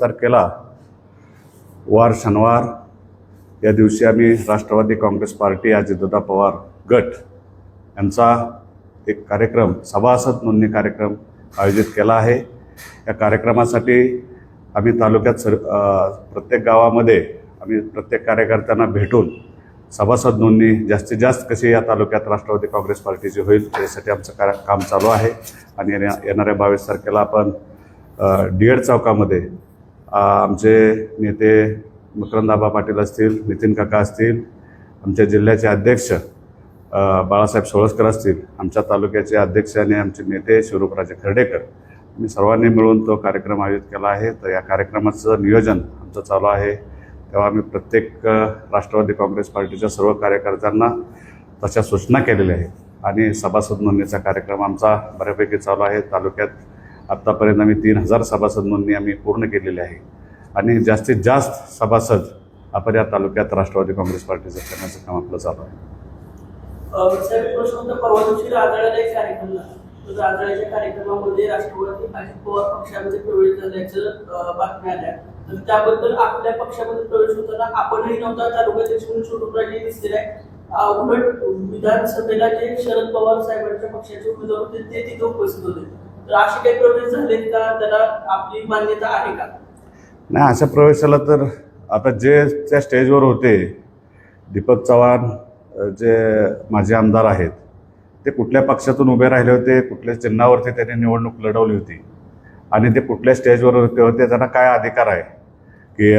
तारखेला वार शनिवार या दिवशी आम्ही राष्ट्रवादी काँग्रेस पार्टी अजितदादा पवार गट यांचा एक कार्यक्रम सभासद नोंदणी कार्यक्रम आयोजित केला आहे। या कार्यक्रमासाठी आम्ही तालुक्यात प्रत्येक गावामध्ये आम्ही प्रत्येक कार्यकर्त्यांना भेटून सभासद नोंदणी जास्तीत जास्त कशी या तालुक्यात राष्ट्रवादी काँग्रेस पार्टीची होईल यासाठी आमचं काम चालू आहे। आणि येणाऱ्या 22 तारखेला आपण डीएड चौकामध्ये आमचे नेते मकरंदाबा पाटील असतील, नितीन काका असतील, आमच्या जिल्ह्याचे अध्यक्ष बाळासाहेब सोळसकर असतील, आमच्या तालुक्याचे अध्यक्ष आणि आमचे नेते शिवरूपराजे खर्डेकर, मी सर्वांनी मिळून तो कार्यक्रम आयोजित केला आहे। तर या कार्यक्रमाचं नियोजन आमचं चालू आहे। तेव्हा आम्ही प्रत्येक राष्ट्रवादी काँग्रेस पार्टीच्या सर्व कार्यकर्त्यांना तशा सूचना केलेल्या आहेत आणि सभासद नोंदणीचा कार्यक्रम आमचा बऱ्यापैकी चालू आहे। तालुक्यात आत्तापर्यंत आम्ही 3000 सभासद नोंदणी आम्ही पूर्ण केलेली आहे आणि जास्तीत जास्त सभासद आपण या तालुक्यात राष्ट्रवादी काँग्रेस पार्टीचं करण्याचं काम आपलं चालू आहे। परवा दिवशी राजळ्याचा कार्यक्रम झाला, राजळ्याच्या कार्यक्रमामध्ये राष्ट्रवादी अजित पवार पक्षामध्ये प्रवेश झाल्याचं बातम्या आल्या। तर त्याबद्दल आपल्या पक्षामध्ये प्रवेश होताना आपणही नव्हता, तालुक्याचे शिवरूपराजे दिसलेले आहे। उलट विधानसभेला जे शरद पवार साहेबांच्या पक्षाचे उमेदवार होते ते तिथे उपस्थित होते। तर असे काही प्रवेश झालेत का? त्याला आपली मान्यता आहे का? नाही, अशा प्रवेशाला तर आता जे त्या स्टेजवर होते दीपक चव्हाण जे माजी आमदार आहेत ते कुठल्या पक्षातून उभे राहिले होते, कुठल्या चिन्हावरती त्यांनी निवडणूक लढवली होती आणि ते कुठल्या स्टेजवर होते, त्यांना काय अधिकार आहे की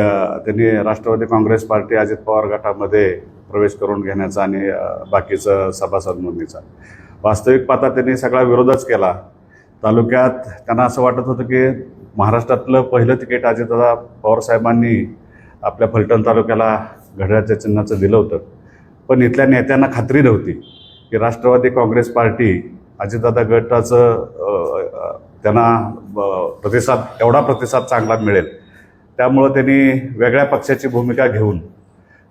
त्यांनी राष्ट्रवादी काँग्रेस पार्टी अजित पवार गटामध्ये प्रवेश करून घेण्याचा आणि बाकीचं सभासद नोंदणीचा। वास्तविक पाहता त्यांनी सगळा विरोधच केला। तालुक्यात त्यांना असं वाटत होतं की महाराष्ट्रातलं पहिलं तिकीट अजितदादा पवार साहेबांनी आपल्या फलटण तालुक्याला घड्याळाच्या चिन्हाचं दिलं होतं, पण इथल्या नेत्यांना खात्री नव्हती की राष्ट्रवादी काँग्रेस पार्टी अजितदादा गटाचं त्यांना एवढा प्रतिसाद चांगला मिळेल। त्यामुळं त्यांनी वेगळ्या पक्षाची भूमिका घेऊन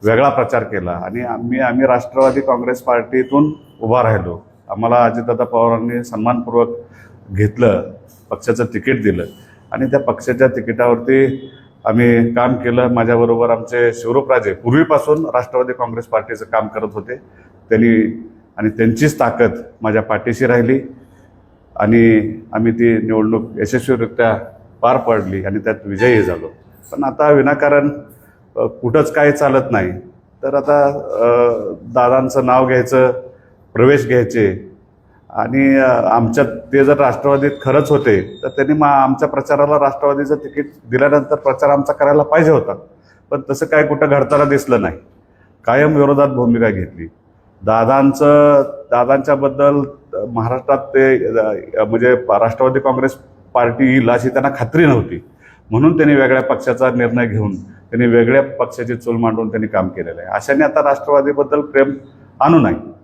वेगळा प्रचार केला आणि आम्ही राष्ट्रवादी काँग्रेस पार्टीतून उभा राहिलो। आम्हाला अजितदादा पवारांनी सन्मानपूर्वक घेतलं, पक्षाचं तिकीट दिलं आणि त्या पक्षाच्या तिकिटावरती आम्ही काम केलं। माझ्याबरोबर आमचे शिवरूपराजे पूर्वीपासून राष्ट्रवादी काँग्रेस पार्टीचं काम करत होते, आणि त्यांचीच ताकद माझ्या पाठीशी राहिली आणि आम्ही ती निवडणूक यशस्वीरित्या पार पाडली आणि त्यात विजयी झालो। पण आता विनाकारण कुठंच काही चालत नाही, तर आता दादांचं नाव घ्यायचं, प्रवेश घ्यायचे आणि आमच्यात ते जर राष्ट्रवादीत खरंच होते तर त्यांनी आमच्या प्रचाराला राष्ट्रवादीचं तिकीट दिल्यानंतर प्रचार आमचा करायला पाहिजे होता, पण तसं काय कुठं घडताना दिसलं नाही। कायम विरोधात भूमिका घेतली। दादांच्याबद्दल महाराष्ट्रात ते म्हणजे राष्ट्रवादी काँग्रेस पार्टी येईल अशी त्यांना खात्री नव्हती, म्हणून त्यांनी वेगळ्या पक्षाचा निर्णय घेऊन त्यांनी वेगळ्या पक्षाची चूल मांडून त्यांनी काम केलेलं आहे। अशाने आता राष्ट्रवादीबद्दल प्रेम आणू नये।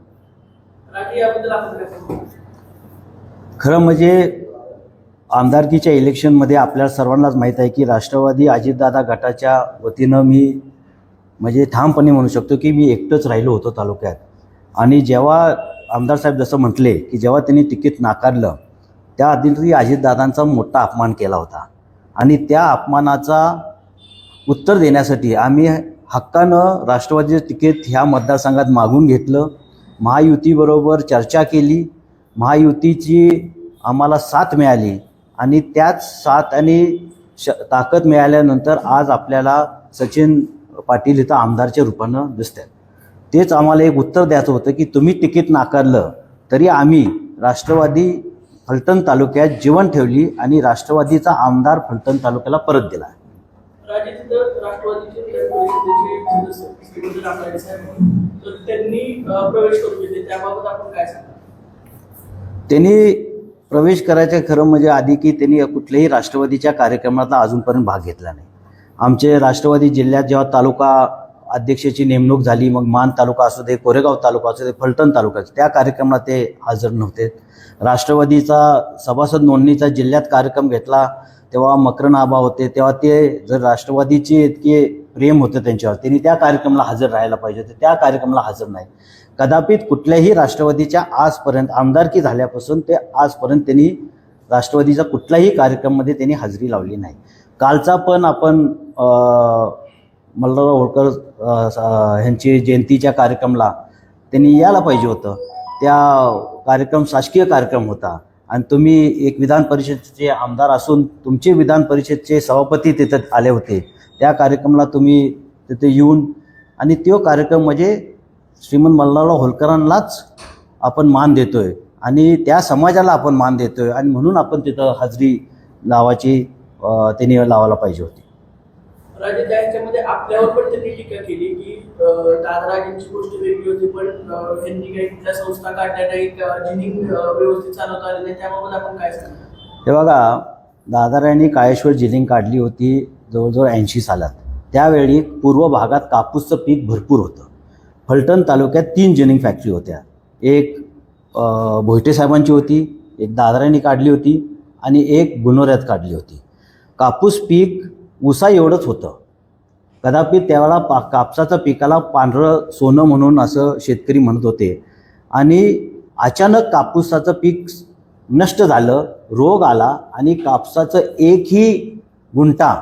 खरं म्हणजे आमदारकीच्या इलेक्शनमध्ये आपल्याला सर्वांनाच माहीत आहे की राष्ट्रवादी अजितदादा गटाच्या वतीनं मी म्हणजे ठामपणे म्हणू शकतो की मी एकटंच राहिलो होतो तालुक्यात। आणि जेव्हा आमदार साहेब जसं म्हटले की जेव्हा त्यांनी तिकीट नाकारलं त्या आधी अजितदादांचा मोठा अपमान केला होता आणि त्या अपमानाचा उत्तर देण्यासाठी आम्ही हक्कानं राष्ट्रवादीचं तिकीट ह्या मतदारसंघात मागून घेतलं। महायुतीबरोबर चर्चा केली, महायुतीची आम्हाला साथ मिळाली आणि त्याच साथ आणि ताकद मिळाल्यानंतर आज आपल्याला सचिन पाटील इथं आमदारच्या रूपानं दिसतात। तेच आम्हाला एक उत्तर द्यायचं होतं की तुम्ही तिकीट नाकारलं तरी आम्ही राष्ट्रवादी फलटण तालुक्यात जीवन ठेवली आणि राष्ट्रवादीचा आमदार फलटण तालुक्याला परत दिला। त्यांनी प्रवेश करायचं खरं म्हणजे आधी की त्यांनी कुठल्याही राष्ट्रवादीच्या कार्यक्रमात अजूनपर्यंत भाग घेतला नाही। आमचे राष्ट्रवादी जिल्ह्यात जेव्हा तालुका अध्यक्षाची नेमणूक झाली, मग मान तालुका असू दे, कोरेगाव तालुका असू दे, फलटण तालुका, त्या कार्यक्रमात ते हजर नव्हते। राष्ट्रवादीचा सभासद नोंदणीचा जिल्ह्यात कार्यक्रम घेतला तेव्हा मकरंदाबा होते, तेव्हा ते जर राष्ट्रवादीचे इतके प्रेम होतं त्यांच्यावर, त्यांनी त्या कार्यक्रमाला हजर राहायला पाहिजे होते, त्या कार्यक्रमाला हजर नाही। कदापित कुठल्याही राष्ट्रवादीच्या आजपर्यंत आमदारकी झाल्यापासून ते आजपर्यंत त्यांनी राष्ट्रवादीचा कुठल्याही कार्यक्रमामध्ये त्यांनी हजेरी लावली नाही। कालचा पण आपण मल्हारराव होळकर ह्यांची जयंतीच्या कार्यक्रमाला त्यांनी यायला पाहिजे होतं. त्या कार्यक्रम शासकीय कार्यक्रम होता आणि तुम्ही एक विधान परिषदेचे आमदार असून तुमचे विधान परिषदेचे सभापती तिथं आले होते. त्या कार्यक्रमाला तुम्ही तिथे येऊन आणि तो कार्यक्रम म्हणजे श्रीमंत मल्हारराव होळकरांनाच आपण मान देतोय आणि त्या समाजाला आपण मान देतोय आणि म्हणून आपण तिथं हाजरी लावायची त्यांनी लावायला पाहिजे होती. राजे त्या ह्याच्यामध्ये आपल्यावर पण त्यांनी टीका केली की दादराजेंची गोष्ट वेगळी होती, पण यांनी काही कुठल्या संस्था काढल्या नाही, जिनिंग व्यवस्थित चालवता आली नाही, त्याबाबत आपण काय सांगणार? हे बघा, दादारायांनी काळेश्वर जिनिंग काढली होती जवळजवळ 80 सालात. त्यावेळी पूर्व भागात कापूसचं पीक भरपूर होतं. फलटण तालुक्यात 3 जिनिंग फॅक्टरी होत्या. एक भोईटे साहेबांची होती, एक दादरायांनी काढली होती आणि एक गुणोऱ्यात काढली होती. कापूस पीक ऊसा एवढंच होतं. कदापि त्यावेळेला कापसाच्या पिकाला पांढरं सोनं म्हणून असं शेतकरी म्हणत होते आणि अचानक कापूसाचं पीक नष्ट झालं, रोग आला आणि कापसाचं एकही गुंठा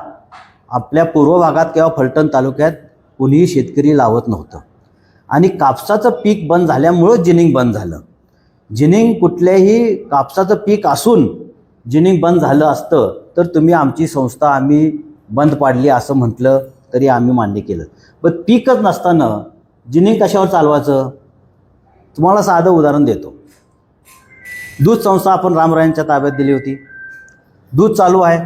आपल्या पूर्व भागात किंवा फलटण तालुक्यात कुणीही शेतकरी लावत नव्हतं आणि कापसाचं पीक बंद झाल्यामुळं जिनिंग बंद झालं. जिनिंग कुठल्याही कापसाचं पीक असून जिनिंग बंद झालं असतं तर तुम्ही आमची संस्था आम्ही बंद पाडली असं म्हटलं तरी आम्ही मान्य केलं. पण पीकच नसताना जिनिंग कशावर चालवायचं? तुम्हाला साधं उदाहरण देतो. दूध संस्था आपण रामरायांच्या ताब्यात दिली होती. दूध चालू आहे,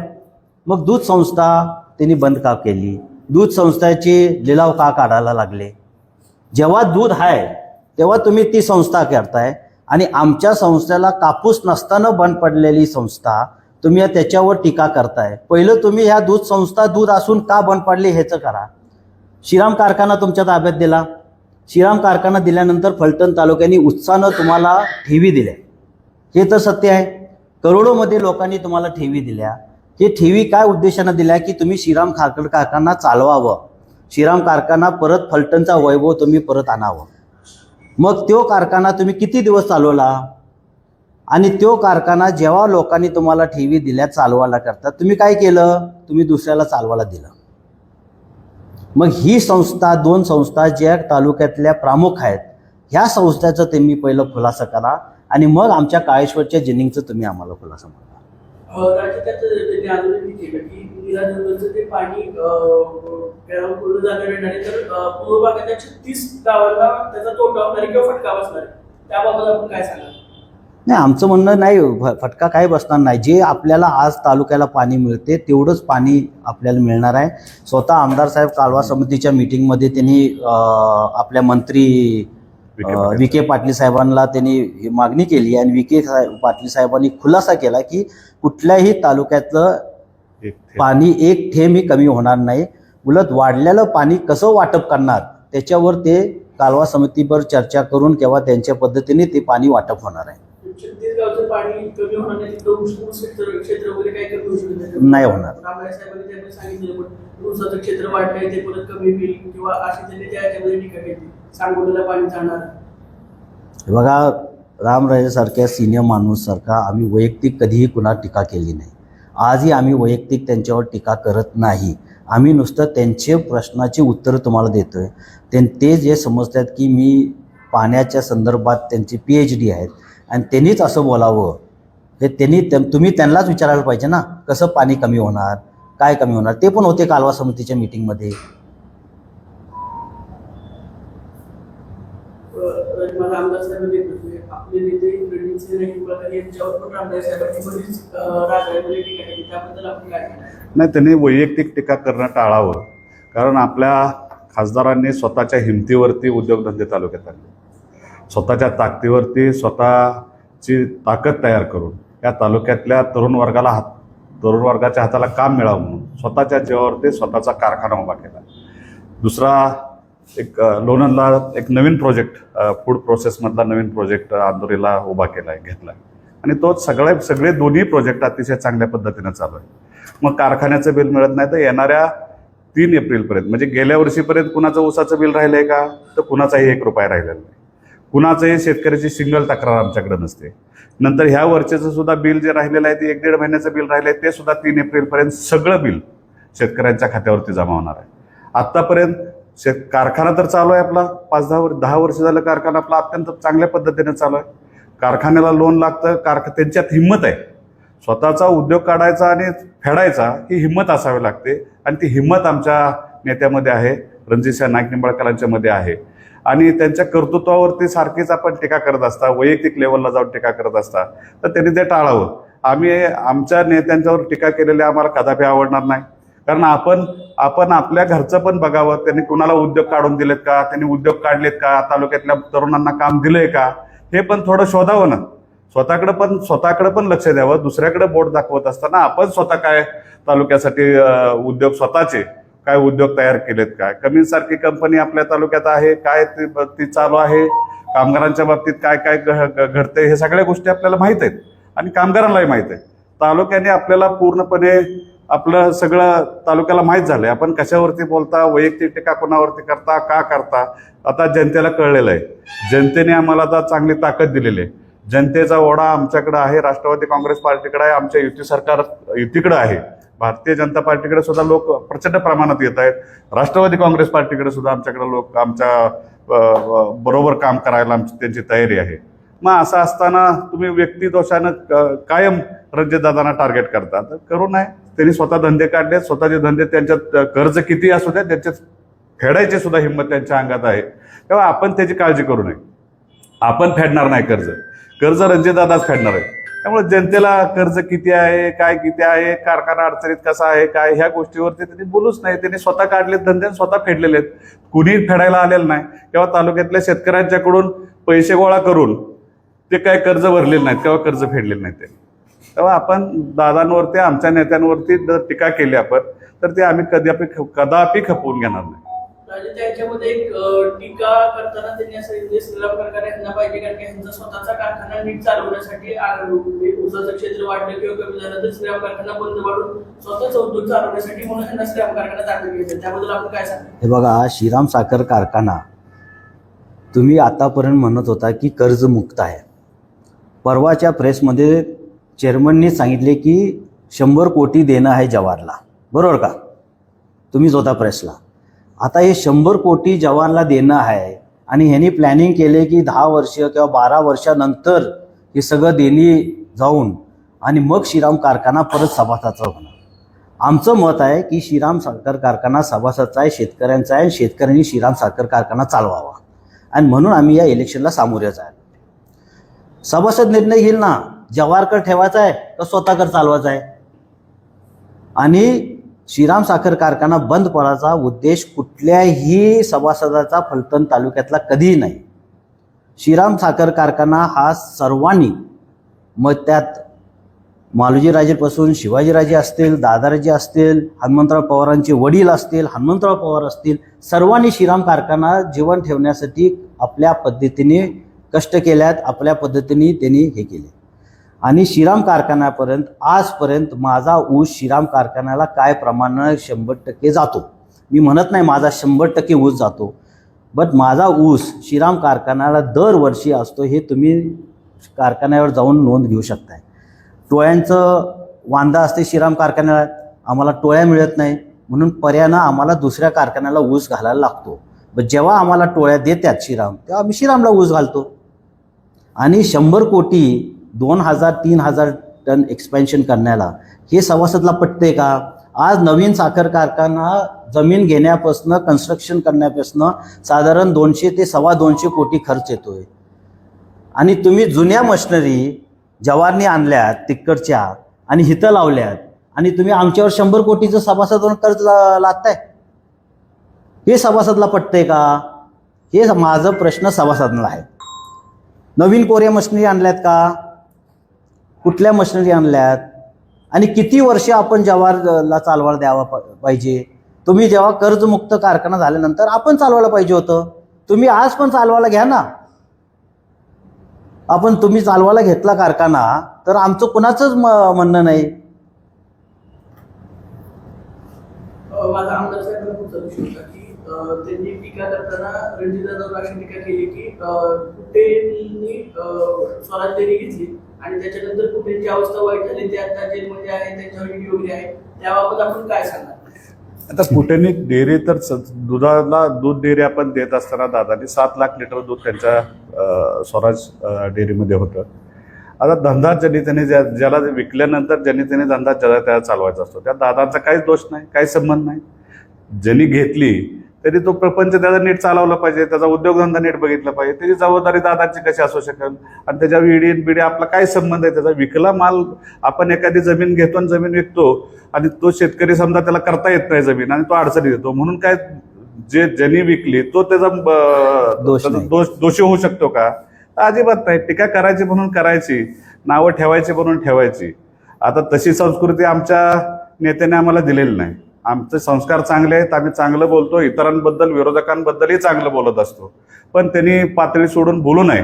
मग दूध संस्था त्यांनी बंद का केली? दूध संस्थेचे लिलाव का काढायला लागले? जेव्हा दूध आहे तेव्हा तुम्ही ती संस्था करताय आणि आमच्या संस्थेला कापूस नसताना बंद पडलेली संस्था तुम्ही त्याच्यावर टीका करताय. पहिलं तुम्ही ह्या दूध संस्था दूध असून का बंद पडली ह्याचं करा. श्रीराम कारखाना तुमच्या ताब्यात दिला. श्रीराम कारखाना दिल्यानंतर फलटण तालुक्याने उत्साहानं तुम्हाला ठेवी दिल्या. हे तर सत्य आहे. करोडोमध्ये लोकांनी तुम्हाला ठेवी दिल्या. हे ठेवी काय उद्देशानं दिल्या की तुम्ही श्रीराम कारखाना चालवावं, श्रीराम कारखाना परत फलटणचा वैभव तुम्ही परत आणावं. मग तो कारखाना तुम्ही किती दिवस चालवला आणि तो कारखाना जेव्हा लोकांनी तुम्हाला ठेवी दिल्या चालवायला करता तुम्ही काय केलं? तुम्ही दुसऱ्याला चालवायला दिलं. मग ही संस्था 2 संस्था ज्या तालुक्यातल्या प्रमुख आहेत ह्या संस्थाचं तुम्ही पहिलं खुलासा करा आणि मग आमच्या काळेश्वरच्या जिनिंगचं तुम्ही आम्हाला खुलासा म्हणा. राजे त्यांनी अजूनही केलं की नीरा ते पाणी पूर्ण झालं येणारे तर पूर्व भागातल्या 36 गावांना त्याचा तोटा होणार किंवा फटका बसणार, त्याबाबत आपण काय सांगाल? नाही, आमचं म्हणणं नाही फटका काय बसणार नाही. जे आपल्याला आज तालुक्याला पाणी मिळते तेवढंच पाणी आपल्याला मिळणार आहे. स्वतः आमदार साहेब कालवा समितीच्या मीटिंगमध्ये त्यांनी आपल्या मंत्री विखे पाटील साहेबांना त्यांनी मागणी केली आणि विखे पाटील साहेबांनी खुलासा केला की कुठल्याही तालुक्यातलं पाणी एक थेंबही कमी होणार नाही. उलट वाढलेलं पाणी कसं वाटप करणार त्याच्यावर ते कालवा समितीवर चर्चा करून किंवा त्यांच्या पद्धतीने ते पाणी वाटप होणार आहे. 36 गावचं पाणी कमी होणार नाही, क्षेत्र वगैरे काही कमी होऊ शकत नाही होणार. रामराय साहेबांनी त्यामध्ये सांगितलं पण ऊसाचं क्षेत्र वाढलंय ते परत कमी होईल किंवा अशी त्यांनी त्याच्यामध्ये टीका केली, सांगोलीला पाणी जाणार. बघा, रामराजेसारख्या सिनियर माणूससारखा आम्ही वैयक्तिक कधीही कुणा टीका केली नाही. आजही आम्ही वैयक्तिक त्यांच्यावर टीका करत नाही. आम्ही नुसतं त्यांचे प्रश्नाची उत्तरं तुम्हाला देतोय. ते जे समजतात की मी पाण्याच्या संदर्भात त्यांची PhD आहेत आणि त्यांनीच असं बोलावं हे तुम्ही त्यांनाच विचारायला पाहिजे ना, कसं पाणी कमी होणार, काय कमी होणार. ते पण होते कालवा समितीच्या मीटिंगमध्ये. आमदार साहेबांनी आपले नेते रणजितसिंह निंबाळकर यांच्यावर पण रामराय साहेबांनी बरीच राजकीय टीका केली, त्याबद्दल आपण काय म्हणणार? नाही, त्यांनी वैयक्तिक टीका करणं टाळावं. कारण आपल्या खासदारांनी स्वतःच्या हिमतीवरती उद्योगधंदे तालुक्यात आणले. स्वतःच्या ताकदीवरती स्वतःची ताकद तयार करून या तालुक्यातल्या तरुण वर्गाच्या हाताला काम मिळावं म्हणून स्वतःच्या जीवावरती स्वतःचा कारखाना उभा केला. दुसरा एक लोणंदला एक नवीन प्रोजेक्ट, फूड प्रोसेसमधला नवीन प्रोजेक्ट अंधोरीला उभा घेतला आणि तो सगळे दोन्ही प्रोजेक्ट अतिशय चांगल्या पद्धतीनं चालू आहे. मग कारखान्याचं बिल मिळत नाही तर येणाऱ्या 3 एप्रिलपर्यंत म्हणजे गेल्या वर्षीपर्यंत कुणाचं ऊसाचं बिल राहिलं आहे का? तर कुणाचाही 1 रुपया राहिलेला नाही. कुणाचंही शेतकऱ्याची सिंगल तक्रार आमच्याकडे नसते. नंतर ह्या वर्षाचं सुद्धा बिल जे राहिलेलं आहे ते 1-1.5 महिन्याचं बिल राहिलं आहे ते सुद्धा 3 एप्रिलपर्यंत सगळं बिल शेतकऱ्यांच्या खात्यावरती जमा होणार आहे. आत्तापर्यंत कारखाना तर चालू आहे आपला 10 वर्ष झालं कारखाना आपला अत्यंत चांगल्या पद्धतीने चालू आहे. कारखान्याला लोन लागतं, त्यांच्यात हिंमत आहे. स्वतःचा उद्योग काढायचा आणि फेडायचा ही हिंमत असावी लागते आणि ती हिंमत आमच्या नेत्यामध्ये आहे, रणजितसिंह नाईक निंबाळकरांच्या मध्ये आहे. आणि त्यांच्या कर्तृत्वावरती सारखीच आपण टीका करत असता, वैयक्तिक लेवलला जाऊन टीका करत असता, तर त्यांनी ते टाळावं. आम्ही आमच्या नेत्यांच्यावर टीका केलेली आम्हाला कदापि आवडणार नाही. कारण आपण आपल्या घरचं पण बघावं. त्यांनी कुणाला उद्योग काढून दिलेत का, त्यांनी उद्योग काढलेत का, तालुक्यातल्या तरुणांना काम दिलंय का, हे पण थोडं शोधावं ना. स्वतःकडे पण लक्ष द्यावं. दुसऱ्याकडे बोट दाखवत असताना आपण स्वतः काय तालुक्यासाठी उद्योग स्वतःचे काय उद्योग तयार केलेत काय. कमिन्ससारखी कंपनी आपल्या तालुक्यात आहे, काय ती चालू आहे, कामगारांच्या बाबतीत काय काय घडते, हे सगळ्या गोष्टी आपल्याला माहीत आहेत आणि कामगारांनाही माहीत आहे. तालुक्याने आपल्याला पूर्णपणे आपलं सगळं तालुक्याला माहीत झालंय. आपण कशावरती बोलता, वैयक्तिक टीका कोणावरती करता, का करता, आता जनतेला कळलेलं आहे. जनतेने आम्हाला आता चांगली ताकद दिलेली आहे. जनतेचा ओढा आमच्याकडे आहे, राष्ट्रवादी काँग्रेस पार्टीकडे आहे, आमच्या युतीकडे आहे. भारतीय जनता पार्टीकडे सुद्धा लोक प्रचंड प्रमाणात येत आहेत. राष्ट्रवादी काँग्रेस पार्टीकडे सुद्धा आमच्याकडे लोक आमच्या बरोबर काम करायला त्यांची तयारी आहे. मग असं असताना तुम्ही व्यक्तिदोषानं कायम रणजितदादांना टार्गेट करता, तर करू नये. त्यांनी स्वतः धंदे काढले, स्वतःचे धंदे, त्यांच्यात कर्ज किती असू द्या, त्याच्यात फेडायची सुद्धा हिंमत त्यांच्या अंगात आहे. तेव्हा आपण त्याची काळजी करू नये. आपण फेडणार नाही कर्ज रणजितदादाच फेडणार आहे. त्यामुळे जनतेला कर्ज किती आहे, काय किती आहे, कारखाना अडचणीत कसा आहे, काय, ह्या गोष्टीवरती त्यांनी बोलूच नाही. त्यांनी स्वतः काढलेत धंदे, स्वतः फेडलेले आहेत. कुणी फेडायला आलेलं नाही. किंवा तालुक्यातल्या शेतकऱ्यांच्याकडून पैसे गोळा करून ते काय कर्ज भरलेले नाहीत किंवा कर्ज फेडलेले नाहीत. तेव्हा आपण दादांवरती, आमच्या नेत्यांवरती जर टीका केली आपण, तर ते आम्ही कदापि खपवून घेणार नाही. त्याच्यामध्ये एक टीका करताना त्यांनी असं श्रीराम कारखाना यांना पाहिजे, कारण की ह्यांचा स्वतःचा कारखाना नीट चालवण्यासाठी ऊसाचं क्षेत्र वाढलं किंवा कमी झालं तर श्रीराम कारखाना बंद पाडून स्वतःचा उद्योग चालवण्यासाठी म्हणून ह्यांना श्रीराम कारखाना ताब्यात घ्यायचा. त्याबद्दल आपण काय सांगता? हे बघा, श्रीराम साखर कारखाना तुम्ही आतापर्यंत म्हणत होता की कर्जमुक्त आहे. परवाच्या प्रेसमध्ये चेअरमननी सांगितले की 100 कोटी देणं आहे जवाहरला, बरोबर का? तुम्हीच होता प्रेसला. आता हे 100 कोटी जवाहरला देणं आहे आणि ह्यांनी प्लॅनिंग केले की 10 वर्ष किंवा 12 वर्षानंतर हे सगळं देणी जाऊन आणि मग श्रीराम कारखाना परत सभासदाचा होणार. आमचं मत आहे की श्रीराम साखर कारखाना सभासदाचा आहे, शेतकऱ्यांचा आहे, शेतकऱ्यांनी श्रीराम साखर कारखाना चालवावा आणि म्हणून आम्ही या इलेक्शनला सामोरे जायला. सभासद निर्णय घेईल ना, जवाहरकर ठेवायचा आहे का स्वतःकर चालवायचा आहे. आणि श्रीराम साखर कारखाना बंद पडायचा उद्देश कुठल्याही सभासदाचा फलटण तालुक्यातला कधीही नाही. श्रीराम साखर कारखाना हा सर्वांनी, मग त्यात मालोजीराजेपासून शिवाजीराजे असतील, दादाराजे असतील, हनुमंतराव पवारांचे वडील असतील, हनुमंतराव पवार असतील, सर्वांनी श्रीराम कारखाना जीवन ठेवण्यासाठी आपल्या पद्धतीने कष्ट केल्यात, आपल्या पद्धतीने त्यांनी हे केले. आणि श्रीराम कारखान्यापर्यंत आजपर्यंत माझा ऊस श्रीराम कारखान्याला काय प्रमाणात 100% जातो. मी म्हणत नाही माझा 100% ऊस जातो, बट माझा ऊस श्रीराम कारखान्याला दरवर्षी असतो. हे तुम्ही कारखान्यावर जाऊन नोंद घेऊ शकताय. टोळ्यांचं वांदा असते श्रीराम कारखान्याला, आम्हाला टोळ्या मिळत नाही म्हणून पर्यायानं आम्हाला दुसऱ्या कारखान्याला ऊस घालायला लागतो. पण जेव्हा आम्हाला टोळ्या देतात श्रीराम, तेव्हा आम्ही श्रीरामला ऊस घालतो. आणि 100 कोटी 2000-3000 टन एक्सपेन्शन करण्याला हे सभासदला पटते का? आज नवीन साखर कारखाना जमीन घेण्यापासून, कन्स्ट्रक्शन करण्यापासून साधारण 200 ते 225 कोटी खर्च येतोय. आणि तुम्ही जुन्या मशिनरी जवाहरने आणल्यात तिकडच्या आणि हिथं लावल्यात आणि तुम्ही आमच्यावर 100 कोटीचं सभासदांवर कर्ज लादताय. हे सभासदला पटतंय का? हे माझं प्रश्न सभासदांना आहे. नवीन कोऱ्या मशिनरी आणल्यात का? कुठल्या मशिनरी आणल्यात? आणि किती वर्ष आपण जवाहरला चालवायला द्यावा पाहिजे? तुम्ही जेव्हा कर्जमुक्त कारखाना झाल्यानंतर आपण चालवायला पाहिजे होतं. तुम्ही आज पण चालवायला घ्या ना. तुम्ही चालवायला घेतला कारखाना तर आमचं कुणाचंच म्हणणं नाही. माझा आमदार साहेबांना पुढचा प्रश्न होता की त्यांनी टीका करताना रणजितदादांवर अशी टीका केली की कुठेंनी स्वराज डेअरी घेतली आणि त्याच्यानंतर कुठेंची अवस्था वाईट झाली, ते आता जेलमध्ये आहे, त्यांच्यावर ईडी वगैरे आहे, त्याबाबत आपण काय सांगणार? आता कुठेनी डेअरी तर दुधाला दूध डेअरी आपण देत असताना दादानी 7 लाख लिटर दूध त्यांच्या स्वराज डेअरीमध्ये होतं. आता धंदा ज्यांनी त्याने ज्याला विकल्यानंतर ज्यांनी त्याने धंदा ज्याला त्याला चालवायचा असतो, त्या दादांचा काहीच दोष नाही, काही संबंध नाही. ज्यांनी घेतली तरी तो प्रपंच त्याचा नीट चालवला पाहिजे, त्याचा उद्योगधंदा नीट बघितला पाहिजे. त्याची जबाबदारी दादांची कशी असू शकेल? आणि त्याच्या बिडी आपला काय संबंध आहे? त्याचा विकला माल, आपण एखादी जमीन घेतो आणि जमीन विकतो आणि तो शेतकरी समजा त्याला करता येत नाही जमीन आणि तो अडचणी देतो म्हणून काय ज्यांनी विकली तो त्याचा दोषी होऊ शकतो का? अजिबात नाही. टीका करायची म्हणून करायची, नावं ठेवायची म्हणून ठेवायची. आता तशी संस्कृती आमच्या नेत्याने आम्हाला दिलेली नाही. आमचे संस्कार चांगले आहेत, आम्ही चांगलं बोलतो, इतरांबद्दल विरोधकांबद्दलही चांगलं बोलत असतो. पण त्यांनी पातळी सोडून बोलू नये,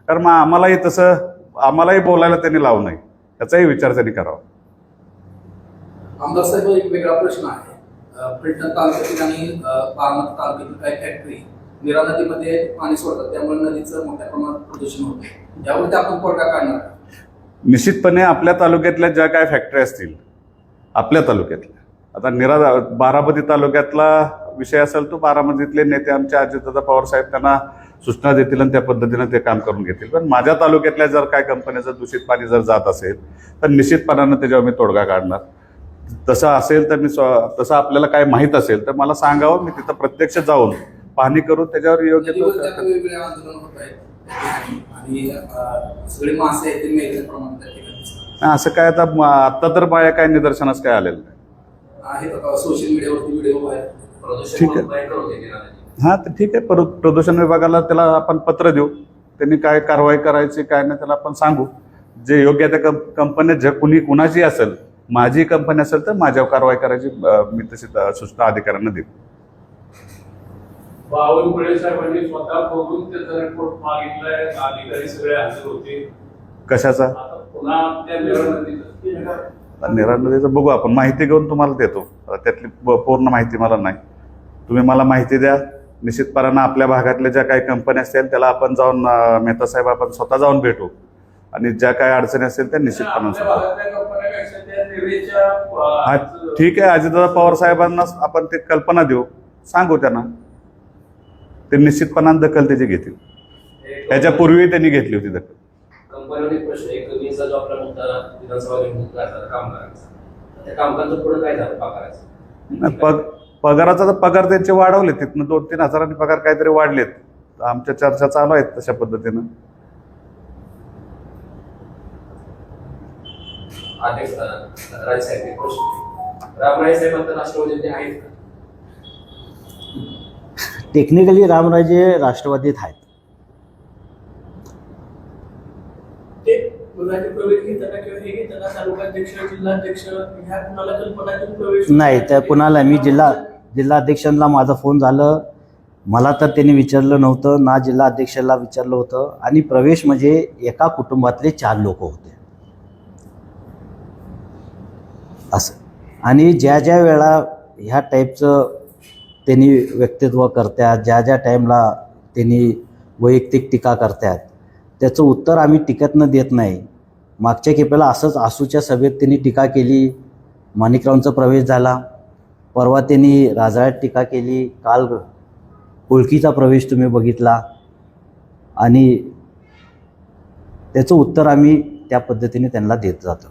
कारण मग आम्हालाही बोलायला त्यांनी लावू नये, याचाही विचार त्यांनी करावा. आमदार साहेब, एक वेगळा प्रश्न आहे. फलटण तालुक्यातील आणि बारामती तालुक्यातील काही फॅक्टरी नीरा नदीमध्ये पाणी सोडतात, त्यामुळे नदीचं मोठ्या प्रमाणात प्रदूषण होते. यावरती आपण तोडगा काढणार. निश्चितपणे आपल्या तालुक्यातल्या ज्या काय फॅक्टरी असतील, आपल्या तालुक्यातल्या, आता बारामती तालुक्यातला विषय असेल तो बारामतीतले नेते आमचे अजितदादा पवार साहेब त्यांना सूचना देतील आणि त्या पद्धतीनं ते काम करून घेतील. पण माझ्या तालुक्यातल्या जर काय कंपन्याचं दूषित पाणी जर जात असेल तर निश्चितपणानं त्याच्यावर मी तोडगा काढणार. तसं असेल तर तसं आपल्याला काय माहीत असेल तर मला सांगावं, मी तिथं प्रत्यक्ष जाऊन पाहणी करून त्याच्यावर योग्य वेगवेगळे आंदोलन होत आहेत आणि सगळे मासे आहेत ते मेलेल्या प्रमाणात. असं काय आता तर माझ्या काय निदर्शनास काय आलेलं नाही. सोशल मीडियावरती व्हिडिओ आहेत. ठीक आहे, हां तर ठीक आहे. प्रदूषण विभागाला त्याला आपण पत्र देऊ, त्यांनी काय कारवाई करायची काय नाही त्याला आपण सांगू. जे योग्य त्या कंपन्या कुणाची असेल, माझी कंपनी असेल तर माझ्यावर कारवाई करायची मी तशी सूचना अधिकाऱ्यांना देऊ. बावनकुळे साहेबांनी स्वतः बघून त्याचा रिपोर्ट मागितलाय, अधिकारी सगळे हजर होते. कशाचा? आता पुन्हा त्या नीरा नदीचं बघू, आपण माहिती घेऊन तुम्हाला देतो. त्यातली पूर्ण माहिती मला नाही, तुम्ही मला माहिती द्या. निश्चितपणानं आपल्या भागातल्या ज्या काही कंपन्या असतील त्याला आपण जाऊन मेहता साहेब आपण स्वतः जाऊन भेटू आणि ज्या काही अडचणी असतील त्या निश्चितपणानं हा ठीक आहे. अजितदादा पवार साहेबांना आपण ते कल्पना देऊ, सांगू त्यांना, ते निश्चितपणानं दखल त्याची घेतील. त्याच्यापूर्वी त्यांनी घेतली होती दखल. कंपनीमध्ये प्रश्न एक कमीचा जो आपला मुद्दा विधानसभा निवडणुकीचा काम करायचा, त्या कामकाजाचं पुढे काय झालं पगाराचं? पगाराचा तर पगार त्यांचे वाढवले, तिथनं 2-3 हजारांनी पगार काहीतरी वाढलेत. आमच्या चर्चा चालू आहेत तशा पद्धतीनं. राजसाहेब प्रश्न, रामराजे साहेब आता राष्ट्रवादीमध्ये आहेत का? टेक्निकली रामराजे राष्ट्रवादीत आहेत. ते मुलाचे प्रवेश घेताना किंवा हे घेताना तालुकाध्यक्ष, जिल्हाध्यक्ष ह्या कुणाला कल्पनातून प्रवेश नाही, त्या कुणाला मी जिल्हाध्यक्षांना माझं फोन झालं, मला तर त्यांनी विचारलं नव्हतं ना, जिल्हाध्यक्षाला विचारलं होतं. आणि प्रवेश म्हणजे एका कुटुंबातले 4 लोक होते असं. आणि ज्या ज्या वेळा ह्या टाईपचं त्यांनी व्यक्तित्व करतात, ज्या ज्या टाईमला त्यांनी वैयक्तिक टीका करतात, त्याचं उत्तर आम्ही टीकेतनं देत नाही. मागच्या खेपेला असंच आसूच्या सभेत त्यांनी टीका केली, माणिकरावांचा प्रवेश झाला. परवा त्यांनी राजाळ्यात टीका केली, काल ओळखीचा प्रवेश तुम्ही बघितला. आणि त्याचं उत्तर आम्ही त्या पद्धतीने त्यांना देत जातो.